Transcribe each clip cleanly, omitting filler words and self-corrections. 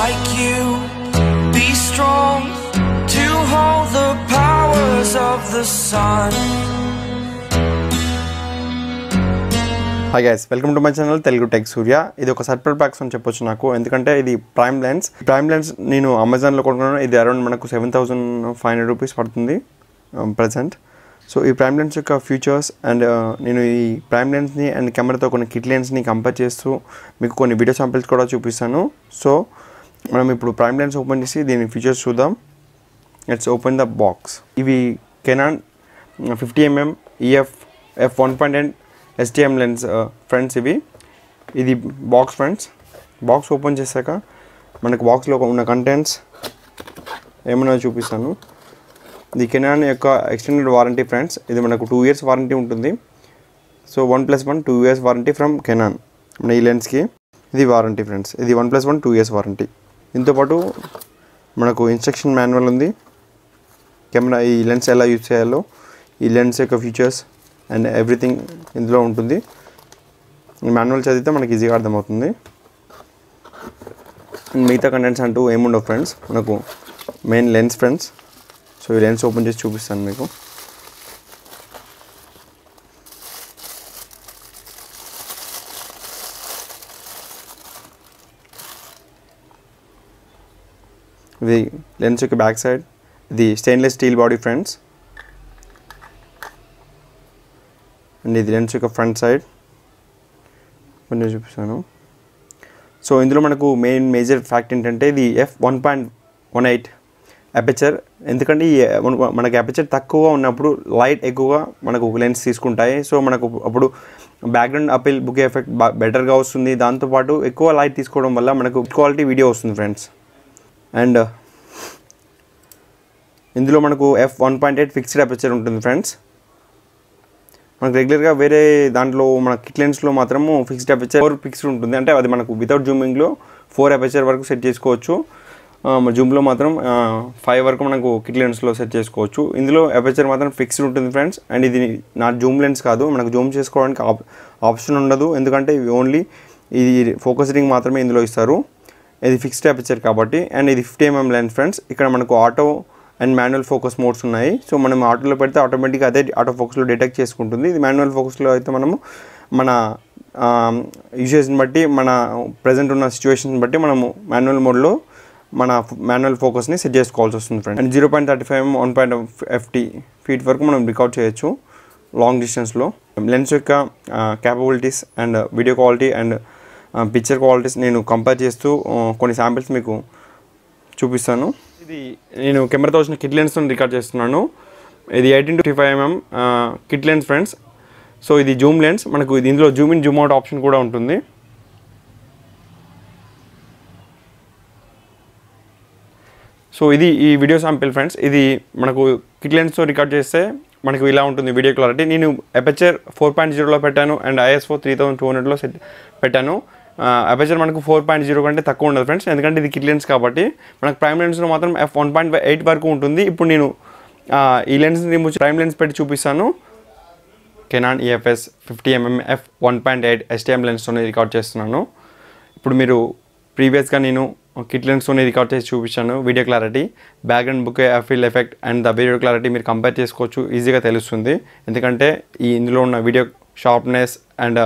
like you. Be strong to hold the powers of the sun. Hi guys, welcome to my channel Telugu Tech Surya. ఇది ఒక surprise packs అని చెప్పొచ్చు నాకు, ఎందుకంటే ఇది prime lens నేను అమెజాన్లో కొనుక్కున్నాను. ఇది అరౌండ్ మనకు 7,500 రూపీస్ పడుతుంది ప్రజెంట్. సో ఈ ప్రైమ్ లెన్స్ యొక్క ఫీచర్స్ అండ్ నేను ఈ ప్రైమ్ లెన్స్ని అండ్ కెమెరాతో కొన్ని కిట్ లెన్స్ని కంపేర్ చేస్తూ మీకు కొన్ని వీడియో శాంపిల్స్ కూడా చూపిస్తాను. సో మనం ఇప్పుడు ప్రైమ్ లెన్స్ ఓపెన్ చేసి దీని ఫీచర్స్ చూద్దాం. Let's open the box. ఇవి Canon 50mm EF f1.8 STM lens friends. ఇది బాక్స్ ఫ్రెండ్స్. బాక్స్ ఓపెన్ చేశాక మనకు బాక్స్లో ఉన్న కంటెంట్స్ ఏమన్నా చూపిస్తాను. ఇది కెనాన్ యొక్క ఎక్స్టెండెడ్ వారంటీ ఫ్రెండ్స్. ఇది మనకు 2 years వారంటీ ఉంటుంది. So 1+1 2 years warranty from Canon మన ఈ లెన్స్కి. ఇది వారంటీ ఫ్రెండ్స్. ఇది 1+1 2 years వారంటీ. దీంతోపాటు మనకు ఇన్స్ట్రక్షన్ మాన్యువల్ ఉంది. కెమెరా ఈ లెన్స్ ఎలా యూజ్ చేయాలో, ఈ లెన్స్ యొక్క ఫీచర్స్ అండ్ ఎవ్రీథింగ్ ఇందులో ఉంటుంది. మాన్యువల్ చదివితే మనకి ఈజీగా అర్థమవుతుంది. మిగతా కంటెంట్స్ అంటూ ఏముండవు ఫ్రెండ్స్. మనకు మెయిన్ లెన్స్ ఫ్రెండ్స్. సో ఈ లెన్స్ ఓపెన్ చేసి చూపిస్తాను మీకు. ఇది లెన్స్ యొక్క బ్యాక్ సైడ్. ఇది stainless steel body friends. And ఇది లెన్స్ యొక్క ఫ్రంట్ సైడ్ కొంచెం చూపిస్తాను. సో ఇందులో మనకు మేజర్ ఫ్యాక్ట్ ఏంటంటే ఇది f1.18 అపెచర్. ఎందుకంటే ఈ మనకి అపెచర్ తక్కువ ఉన్నప్పుడు లైట్ ఎక్కువగా మనకు లెన్స్ తీసుకుంటాయి. సో మనకు అప్పుడు బ్యాక్గ్రౌండ్ అపిల్ బుకే ఎఫెక్ట్ బెటర్గా వస్తుంది. దాంతోపాటు ఎక్కువ లైట్ తీసుకోవడం వల్ల మనకు క్వాలిటీ వీడియో వస్తుంది ఫ్రెండ్స్. అండ్ ఇందులో మనకు f1.8 ఫిక్స్డ్ అపెచర్ ఉంటుంది ఫ్రెండ్స్. మనకు రెగ్యులర్గా వేరే దాంట్లో మన కిట్ లెన్స్లో మాత్రము ఫిక్స్డ్ అపెచర్ 4 ఫిక్స్డ్ ఉంటుంది. అంటే అది మనకు వితౌట్ జూమింగ్లో 4 అపెచర్ వరకు సెట్ చేసుకోవచ్చు. జూమ్లో మాత్రం 5 వరకు మనకు కిట్ లెన్స్లో సెట్ చేసుకోవచ్చు. ఇందులో అపెచర్ మాత్రం ఫిక్స్డ్ ఉంటుంది ఫ్రెండ్స్. అండ్ ఇది నా జూమ్ లెన్స్ కాదు, మనకు జూమ్ చేసుకోవడానికి ఆప్షన్ ఉండదు. ఎందుకంటే ఓన్లీ ఇది ఫోకస్ రింగ్ మాత్రమే ఇందులో ఇస్తారు. ఇది ఫిక్స్డ్ అపెచర్ కాబట్టి. అండ్ ఇది 50mm లెన్స్ ఫ్రెండ్స్. ఇక్కడ మనకు auto and manual focus modes ఉన్నాయి. సో మనం ఆటోలో పెడితే ఆటోమేటిక్గా అదే ఆటో ఫోకస్లో డిటెక్ట్ చేసుకుంటుంది. ఇది మాన్యువల్ ఫోకస్లో అయితే మనము మన యూసేజ్ని బట్టి, మన ప్రజెంట్ ఉన్న సిచ్యువేషన్ బట్టి మనము మాన్యువల్ మోడ్లో మన మాన్యువల్ ఫోకస్ని సెట్ చేసుకోవాల్సి వస్తుంది ఫ్రెండ్. అండ్ 0.35mm 1.50 feet వరకు మనం రికార్డ్ చేయొచ్చు లాంగ్ డిస్టెన్స్లో. లెన్స్ యొక్క capabilities and video quality and picture qualities నేను కంపేర్ చేస్తూ కొన్ని శాంపిల్స్ మీకు చూపిస్తాను. ఇది నేను కెమెరాతో వచ్చిన కిట్ లెన్స్తో రికార్డ్ చేస్తున్నాను. ఇది 18-55mm kit lens friends. So ఇది జూమ్ లెన్స్. మనకు ఇందులో Zoom in Zoom out option కూడా ఉంటుంది. సో ఇది ఈ వీడియో శాంపిల్ ఫ్రెండ్స్. ఇది మనకు కిట్ లెన్స్తో రికార్డ్ చేస్తే మనకు ఇలా ఉంటుంది వీడియో క్లారిటీ. నేను అపెచర్ 4.0లో పెట్టాను అండ్ ISO 3200లో సెట్ పెట్టాను. అపెచర్ మనకు 4.0 కంటే తక్కువ ఉండదు ఫ్రెండ్స్, ఎందుకంటే ఇది కిట్ లెన్స్ కాబట్టి. మనకు ప్రైమ్ లెన్స్లో మాత్రం f1.8 వరకు ఉంటుంది. ఇప్పుడు నేను ఈ లెన్స్ని ప్రైమ్ లెన్స్ పెట్టి చూపిస్తాను. Canon EFS 50mm f1.8 STM లెన్స్తోనే రికార్డ్ చేస్తున్నాను. ఇప్పుడు మీరు ప్రీవియస్గా నేను కిట్ లెన్స్తోనే రికార్డ్ చేసి చూపించాను. వీడియో క్లారిటీ, బ్యాక్గ్రౌండ్ బుకే అఫిల్ effect and the video clarity మీరు కంపేర్ చేసుకోవచ్చు, ఈజీగా తెలుస్తుంది. ఎందుకంటే ఇందులో ఉన్న video sharpness and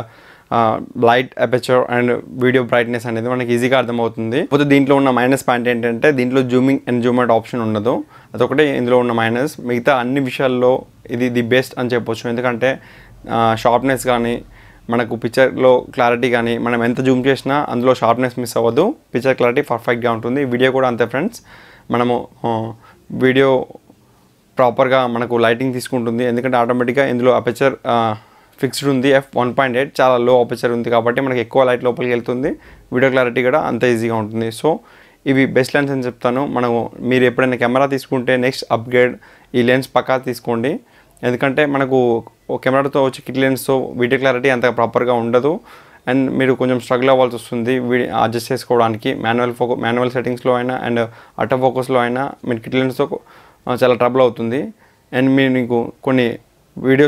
light aperture and video brightness అనేది మనకి ఈజీగా అర్థమవుతుంది. పోతే దీంట్లో ఉన్న మైనస్ పాయింట్ ఏంటంటే దీంట్లో zooming and Zoom out option ఉండదు. అదొకటే ఇందులో ఉన్న మైనస్. మిగతా అన్ని విషయాల్లో ఇది ది బెస్ట్ అని చెప్పొచ్చు. ఎందుకంటే షార్ప్నెస్ కానీ, మనకు పిక్చర్లో క్లారిటీ కానీ, మనం ఎంత జూమ్ చేసినా అందులో షార్ప్నెస్ మిస్ అవ్వదు. పిక్చర్ క్లారిటీ పర్ఫెక్ట్గా ఉంటుంది. వీడియో కూడా అంతే ఫ్రెండ్స్. మనము వీడియో ప్రాపర్గా మనకు లైటింగ్ తీసుకుంటుంది. ఎందుకంటే ఆటోమేటిక్గా ఇందులో అపెచర్ ఫిక్స్డ్ ఉంది. f1.8 చాలా లో అపెచర్ ఉంది కాబట్టి మనకి ఎక్కువ లైట్ లోపలికి వెళ్తుంది. వీడియో క్లారిటీ కూడా అంత ఈజీగా ఉంటుంది. సో ఇవి బెస్ట్ లెన్స్ అని చెప్తాను. మీరు ఎప్పుడైనా కెమెరా తీసుకుంటే నెక్స్ట్ అప్గ్రేడ్ ఈ లెన్స్ పక్కా తీసుకోండి. ఎందుకంటే మనకు కెమెరాతో వచ్చి కిట్ లెన్స్తో వీడియో క్లారిటీ అంత ప్రాపర్గా ఉండదు. అండ్ మీరు కొంచెం స్ట్రగుల్ అవ్వాల్సి వస్తుంది అడ్జస్ట్ చేసుకోవడానికి. మాన్యువల్ సెట్టింగ్స్లో అయినా అండ్ ఆటో ఫోకస్లో అయినా మీరు కిట్ లెన్స్తో చాలా ట్రబుల్ అవుతుంది. అండ్ మీకు కొన్ని వీడియో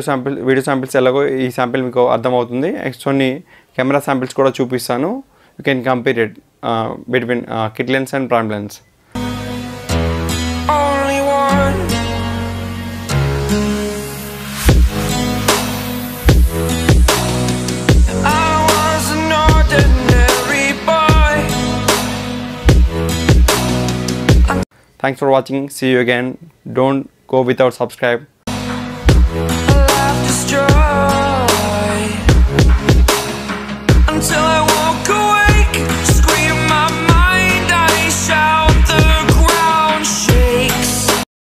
శాంపిల్స్ ఎలాగో ఈ శాంపిల్ మీకు అర్థమవుతుంది. నెక్స్ట్ కొన్ని కెమెరా శాంపిల్స్ కూడా చూపిస్తాను. You can compare it. between kit lens and prime lens. Only one. I was an ordinary boy. Thanks for watching. See you again. Don't go without subscribe.